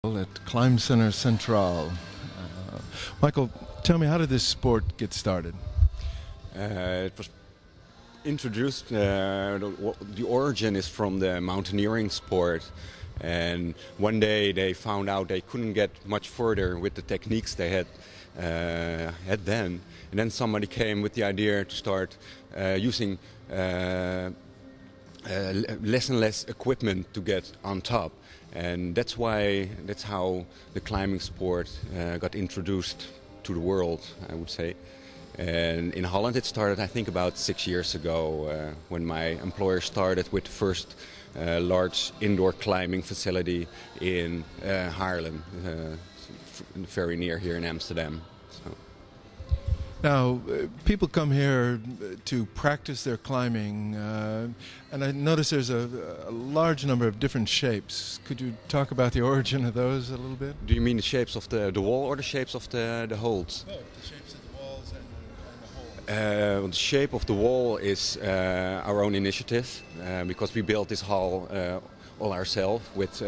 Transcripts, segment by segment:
At Climb Center Central. Michael, tell me, how did this sport get started? It was introduced, the origin is from the mountaineering sport, and one day they found out they couldn't get much further with the techniques they had then, and then somebody came with the idea to start using less and less equipment to get on top. And that's how the climbing sport got introduced to the world, I would say. And in Holland it started, I think, about 6 years ago, when my employer started with the first large indoor climbing facility in Haarlem, very near here in Amsterdam. So. Now, people come here to practice their climbing, and I notice there's a large number of different shapes. Could you talk about the origin of those a little bit? Do you mean the shapes of the wall or the shapes of the holds? Both, the shapes of the walls and the holds. The shape of the wall is our own initiative, because we built this hall all ourselves with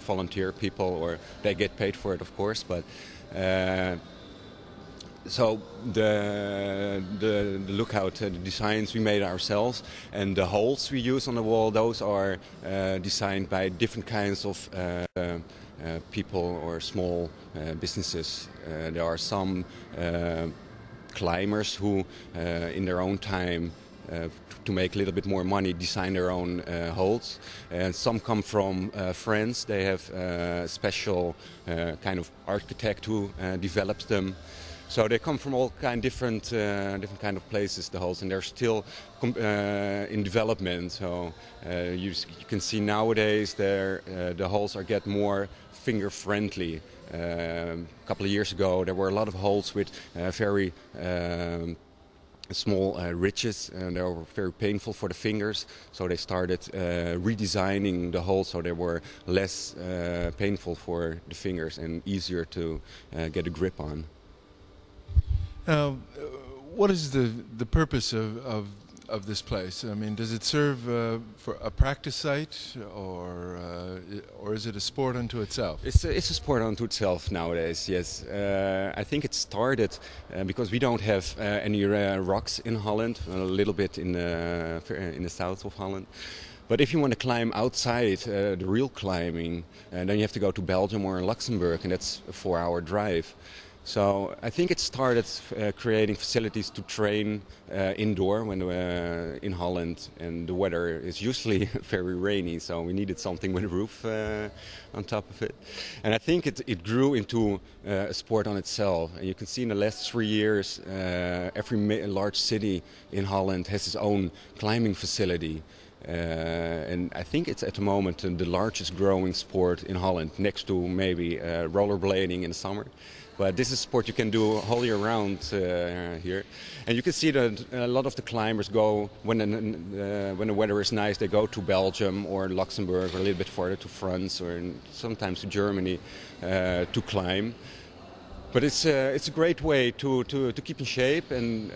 volunteer people, or they get paid for it, of course, but. So the lookout, the designs we made ourselves, and the holes we use on the wall, those are designed by different kinds of people or small businesses. There are some climbers who, in their own time, to make a little bit more money, design their own holes, and some come from France. They have a special kind of architect who develops them. So they come from all different kind of places, the holes, and they're still in development. So you can see nowadays the holes are getting more finger friendly. A couple of years ago there were a lot of holes with very small ridges, and they were very painful for the fingers. So they started redesigning the holes so they were less painful for the fingers and easier to get a grip on. Now, what is the purpose of this place? I mean, does it serve for a practice site, or is it a sport unto itself? It's a sport unto itself nowadays. Yes, I think it started because we don't have any rocks in Holland. A little bit in the south of Holland. But if you want to climb outside the real climbing, then you have to go to Belgium or Luxembourg, and that's a 4-hour drive. So I think it started creating facilities to train indoor when in Holland, and the weather is usually very rainy, so we needed something with a roof on top of it. And I think it grew into a sport on itself. And you can see in the last 3 years, every large city in Holland has its own climbing facility. And I think it's at the moment the largest growing sport in Holland, next to maybe rollerblading in the summer. But this is a sport you can do all year round here. And you can see that a lot of the climbers go, when the weather is nice, they go to Belgium or Luxembourg, or a little bit further to France, or sometimes to Germany to climb. But it's a great way to keep in shape, and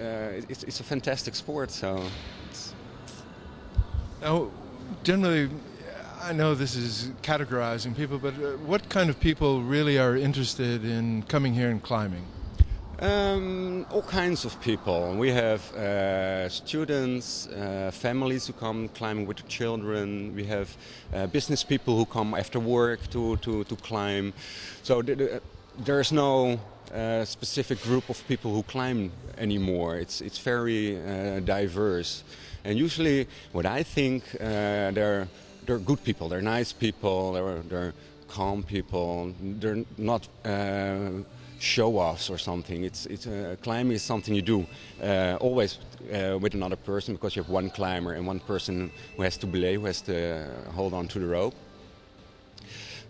it's a fantastic sport. So. Now, generally, I know this is categorizing people, but what kind of people really are interested in coming here and climbing? All kinds of people. We have students, families who come climbing with their children. We have business people who come after work to climb. So there's no specific group of people who climb anymore. It's very diverse. And usually, what I think, they're good people. They're nice people. They're calm people. They're not show-offs or something. Climbing is something you do always with another person, because you have one climber and one person who has to belay, who has to hold on to the rope.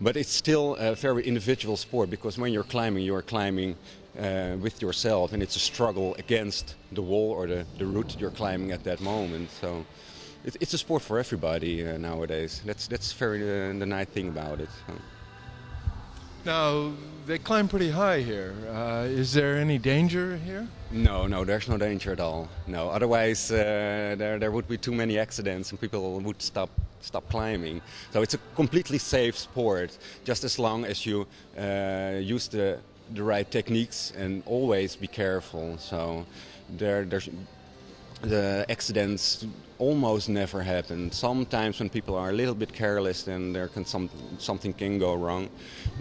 But it's still a very individual sport, because when you're climbing with yourself, and it's a struggle against the wall or the route you're climbing at that moment. So it's a sport for everybody nowadays. That's very the nice thing about it. Now, they climb pretty high here. Is there any danger here? No, there's no danger at all. No, otherwise there would be too many accidents and people would stop stop climbing. So it's a completely safe sport, just as long as you use the right techniques and always be careful. So there's the accidents almost never happen. Sometimes when people are a little bit careless, then there can something can go wrong.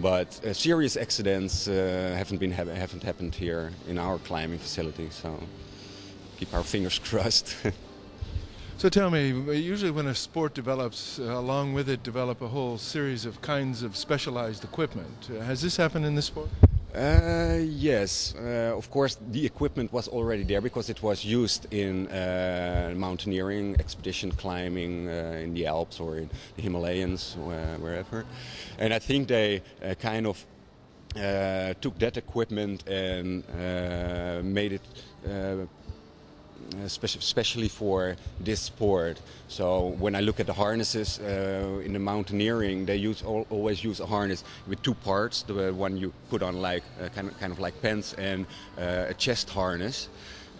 But serious accidents haven't happened here in our climbing facility. So keep our fingers crossed. So tell me, usually when a sport develops, along with it develop a whole series of kinds of specialized equipment. Has this happened in this sport? Yes, of course the equipment was already there because it was used in mountaineering, expedition climbing in the Alps or in the Himalayas, wherever. And I think they kind of took that equipment and made it especially for this sport. So when I look at the harnesses in the mountaineering, they always use a harness with two parts. The one you put on like kind of like pants and a chest harness.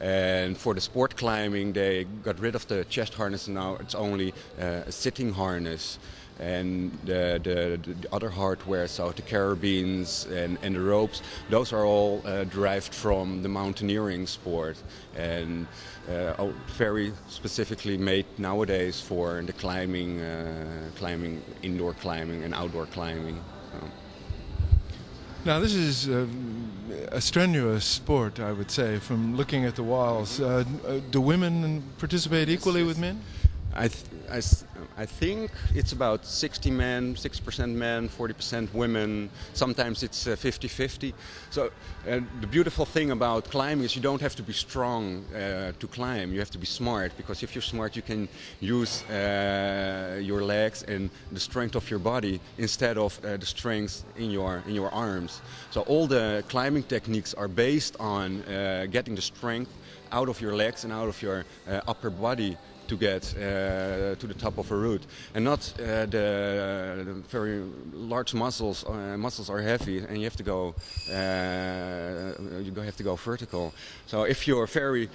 And for the sport climbing, they got rid of the chest harness and now it's only a sitting harness. And the other hardware, so the carabines and the ropes, those are all derived from the mountaineering sport and very specifically made nowadays for the climbing, indoor climbing and outdoor climbing. So. Now this is a strenuous sport, I would say, from looking at the walls. Do women participate equally with men? I think it's about 60% men, 40% women. Sometimes it's 50-50. So the beautiful thing about climbing is you don't have to be strong to climb. You have to be smart, because if you're smart, you can use your legs and the strength of your body instead of the strength in your arms. So all the climbing techniques are based on getting the strength out of your legs and out of your upper body to get to the top of a route, and not the very large muscles. Muscles are heavy, and you have to go vertical. So if you're very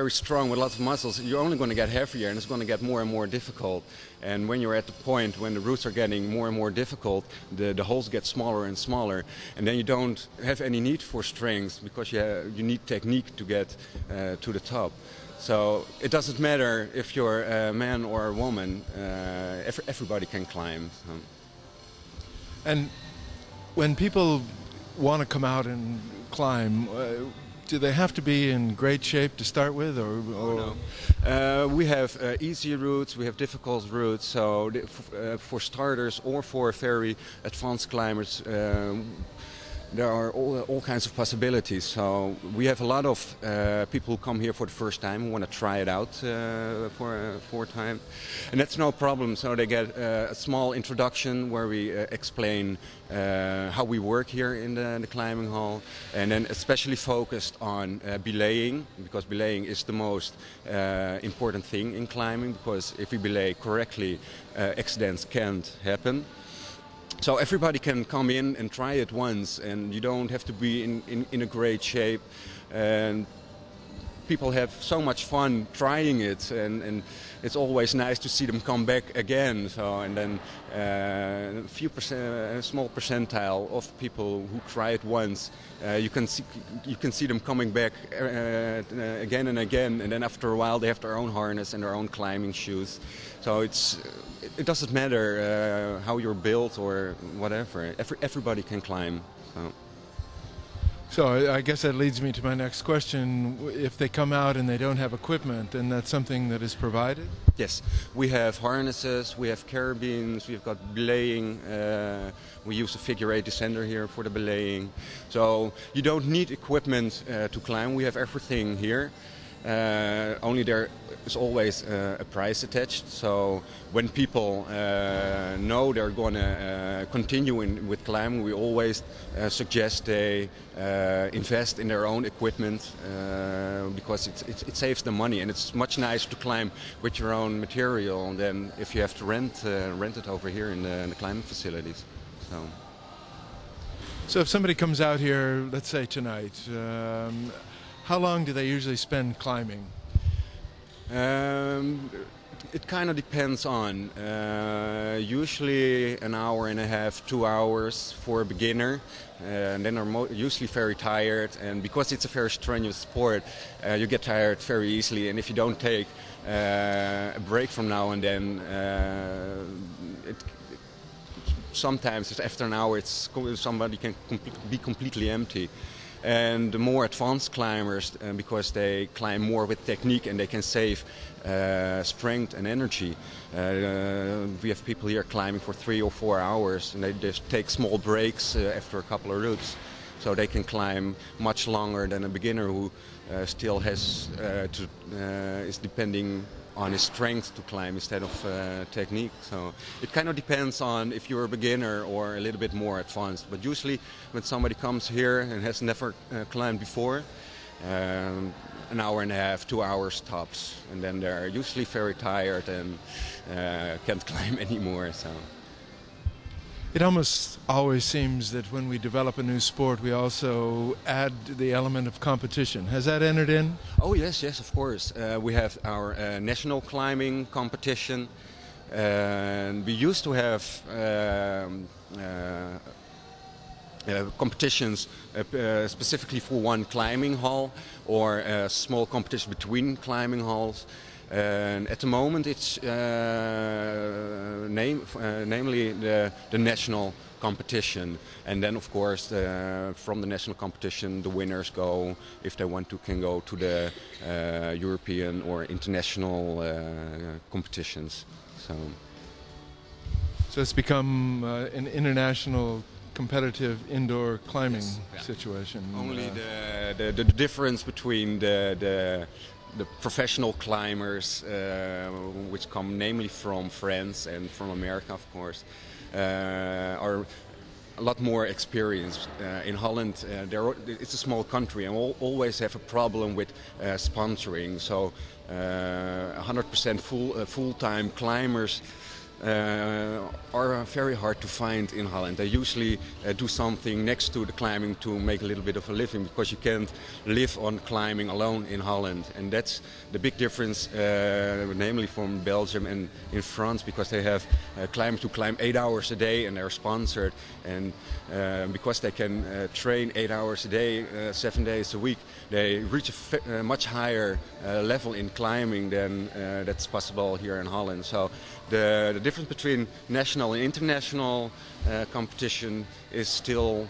strong with lots of muscles, you're only going to get heavier, and it's going to get more and more difficult. And when you're at the point when the routes are getting more and more difficult, the holes get smaller and smaller, and then you don't have any need for strength because you need technique to get to the top. So it doesn't matter if you're a man or a woman, everybody can climb. So. And when people want to come out and climb, do they have to be in great shape to start with? Or? No. We have easy routes, we have difficult routes, so for starters or for very advanced climbers, there are all kinds of possibilities. So we have a lot of people who come here for the first time who want to try it out for a time, and that's no problem. So they get a small introduction where we explain how we work here in the climbing hall, and then especially focused on belaying, because belaying is the most important thing in climbing, because if we belay correctly, accidents can't happen. So everybody can come in and try it once, and you don't have to be in a great shape. And people have so much fun trying it, and it's always nice to see them come back again. So, and then a small percentile of people who try it once, you can see them coming back again and again. And then after a while, they have their own harness and their own climbing shoes. So it doesn't matter how you're built or whatever. Everybody can climb. So I guess that leads me to my next question. If they come out and they don't have equipment, then that's something that is provided? Yes, we have harnesses, we have carabines, we've got belaying. We use a figure-8 descender here for the belaying. So you don't need equipment to climb. We have everything here. Only there is always a price attached. So when people know they're going to continue with climbing, we always suggest they invest in their own equipment because it saves them money, and it's much nicer to climb with your own material than if you have to rent it over here in the climbing facilities. So if somebody comes out here, let's say tonight, how long do they usually spend climbing? it kind of depends on. Usually an hour and a half, 2 hours for a beginner. And then they're usually very tired. And because it's a very strenuous sport, you get tired very easily. And if you don't take a break from now and then, sometimes after an hour somebody can be completely empty. And the more advanced climbers, because they climb more with technique and they can save strength and energy. We have people here climbing for 3 or 4 hours, and they just take small breaks after a couple of routes. So they can climb much longer than a beginner who still has is depending on his strength to climb instead of technique. So it kind of depends on if you're a beginner or a little bit more advanced. But usually when somebody comes here and has never climbed before, an hour and a half, 2 hours tops, and then they're usually very tired and can't climb anymore. So. It almost always seems that when we develop a new sport, we also add the element of competition. Has that entered in? Oh yes, of course. We have our national climbing competition. We used to have competitions specifically for one climbing hall, or a small competition between climbing halls. And at the moment it's namely the national competition, and then of course from the national competition the winners go, if they want to, can go to the European or international competitions. So it's become an international competitive indoor climbing situation. Only the difference between the professional climbers, which come namely from France and from America, of course, are a lot more experienced. In Holland, it's a small country, and we'll always have a problem with sponsoring. So 100% full-time climbers are very hard to find in Holland. They usually do something next to the climbing to make a little bit of a living, because you can't live on climbing alone in Holland. And that's the big difference, namely from Belgium and in France, because they have climbers who climb 8 hours a day and they're sponsored. And because they can train 8 hours a day, 7 days a week, they reach a much higher level in climbing than that's possible here in Holland. So the difference between national and international competition is still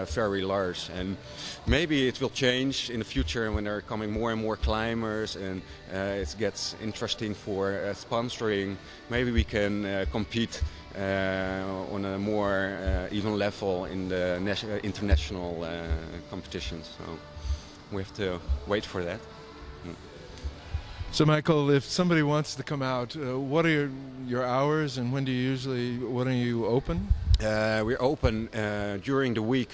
very large, and maybe it will change in the future when there are coming more and more climbers and it gets interesting for sponsoring. Maybe we can compete on a more even level in the international competitions. So we have to wait for that. So Michael, if somebody wants to come out, what are your hours, and when are you open? We're open during the week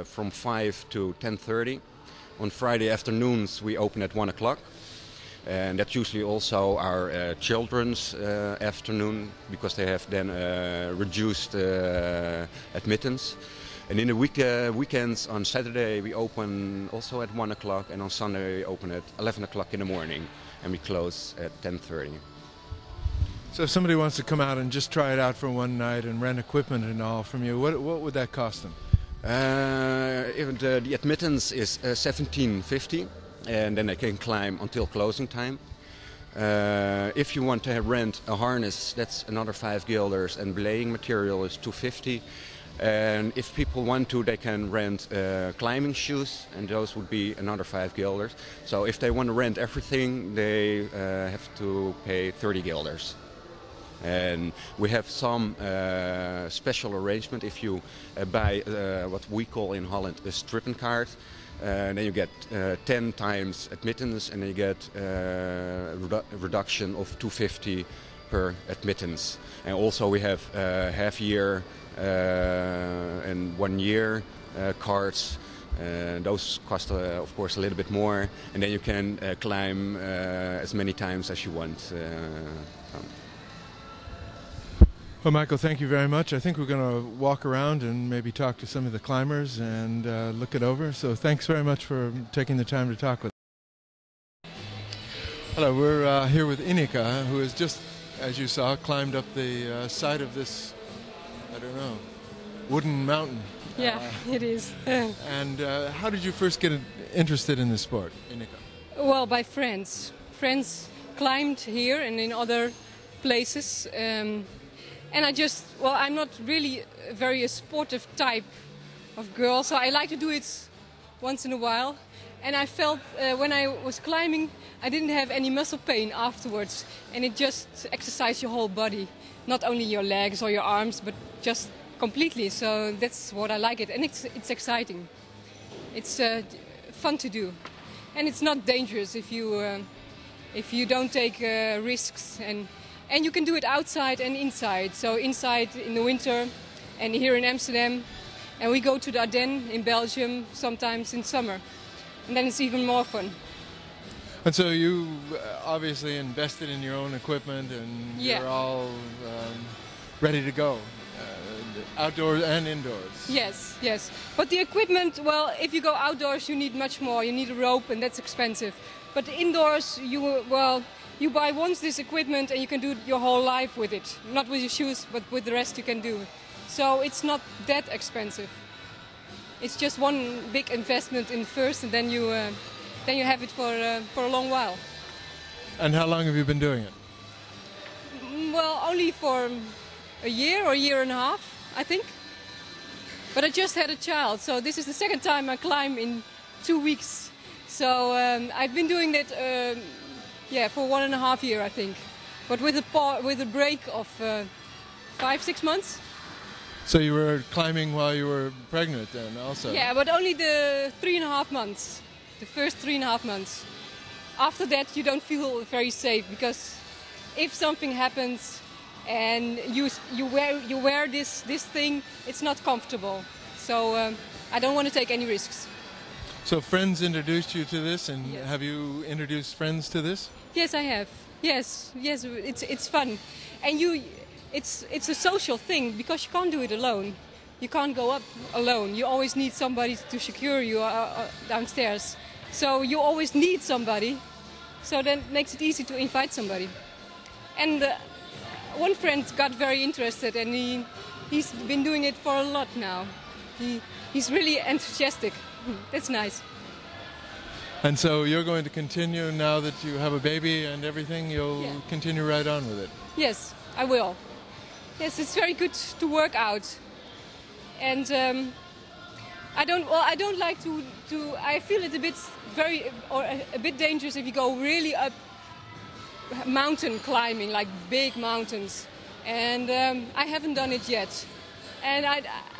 from 5 to 10:30. On Friday afternoons we open at 1 o'clock. And that's usually also our children's afternoon, because they have then reduced admittance. And in the weekends, on Saturday we open also at 1 o'clock, and on Sunday we open at 11 o'clock in the morning, and we close at 10:30. So if somebody wants to come out and just try it out for one night and rent equipment and all from you, what would that cost them? The admittance is $17.50, and then they can climb until closing time. If you want to rent a harness, that's another 5 guilders, and belaying material is $2.50. And if people want to, they can rent climbing shoes, and those would be another 5 guilders. So if they want to rent everything, they have to pay 30 guilders. And we have some special arrangement. If you buy what we call in Holland a strippen card, then you get 10 times admittance, and you get a reduction of $2.50 per admittance. And also we have half-year and 1 year cards. Those cost, of course, a little bit more, and then you can climb as many times as you want. Well, Michael, thank you very much. I think we're going to walk around and maybe talk to some of the climbers and look it over. So thanks very much for taking the time to talk with us. Hello, we're here with Ineke, who has just, as you saw, climbed up the side of this, I don't know, wooden mountain. Yeah, it is. And how did you first get interested in this sport, Ineke? Well, by friends. Friends climbed here and in other places. And I'm not really a very sportive type of girl, so I like to do it once in a while. And I felt when I was climbing, I didn't have any muscle pain afterwards. And it just exercised your whole body. Not only your legs or your arms, but just completely. So that's what I like it. And it's exciting. It's fun to do. And it's not dangerous if you don't take risks. And you can do it outside and inside. So inside in the winter and here in Amsterdam. And we go to the Ardennes in Belgium sometimes in summer. And then it's even more fun. And so you obviously invested in your own equipment and you're all ready to go, outdoors and indoors. Yes, yes. But the equipment, well, if you go outdoors you need much more. You need a rope and that's expensive. But indoors, you buy once this equipment and you can do your whole life with it. Not with your shoes, but with the rest you can do. So it's not that expensive. It's just one big investment in first, and then you have it for a long while. And how long have you been doing it? Well, only for a year or a year and a half, I think. But I just had a child, so this is the second time I climb in 2 weeks. So I've been doing that, for 1.5 years, I think. But with a break of 5-6 months. So you were climbing while you were pregnant then also? Yeah, but only the 3.5 months. The first 3.5 months. After that you don't feel very safe, because if something happens and you wear this thing, it's not comfortable. So I don't want to take any risks. So friends introduced you to this, and have you introduced friends to this? Yes, I have. Yes, it's fun. And it's a social thing, because you can't do it alone. You can't go up alone. You always need somebody to secure you downstairs. So you always need somebody. So then it makes it easy to invite somebody. And one friend got very interested, and he's been doing it for a lot now. He's really enthusiastic. That's nice. And so you're going to continue now that you have a baby and everything, you'll continue right on with it? Yes, I will. Yes, it's very good to work out. And I don't like to I feel it a bit dangerous if you go really up mountain climbing, like big mountains. And I haven't done it yet. And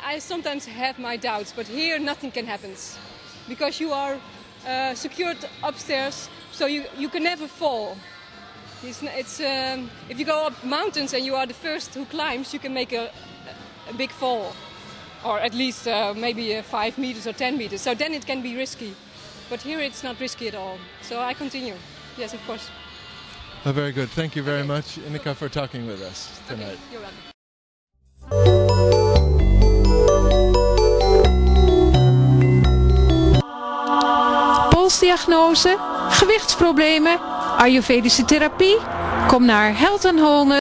I sometimes have my doubts, but here nothing can happen. Because you are secured upstairs, so you can never fall. If you go up mountains and you are the first who climbs, you can make a big fall. Or at least maybe 5 meters or 10 meters. So then it can be risky. But here it's not risky at all. So I continue. Yes, of course. Oh, very good. Thank you very much, Ineke, for talking with us tonight. Okay, you're welcome. Polsdiagnose, gewichtsproblemen, Ayurvedische therapie. Kom naar Health & Wholeness.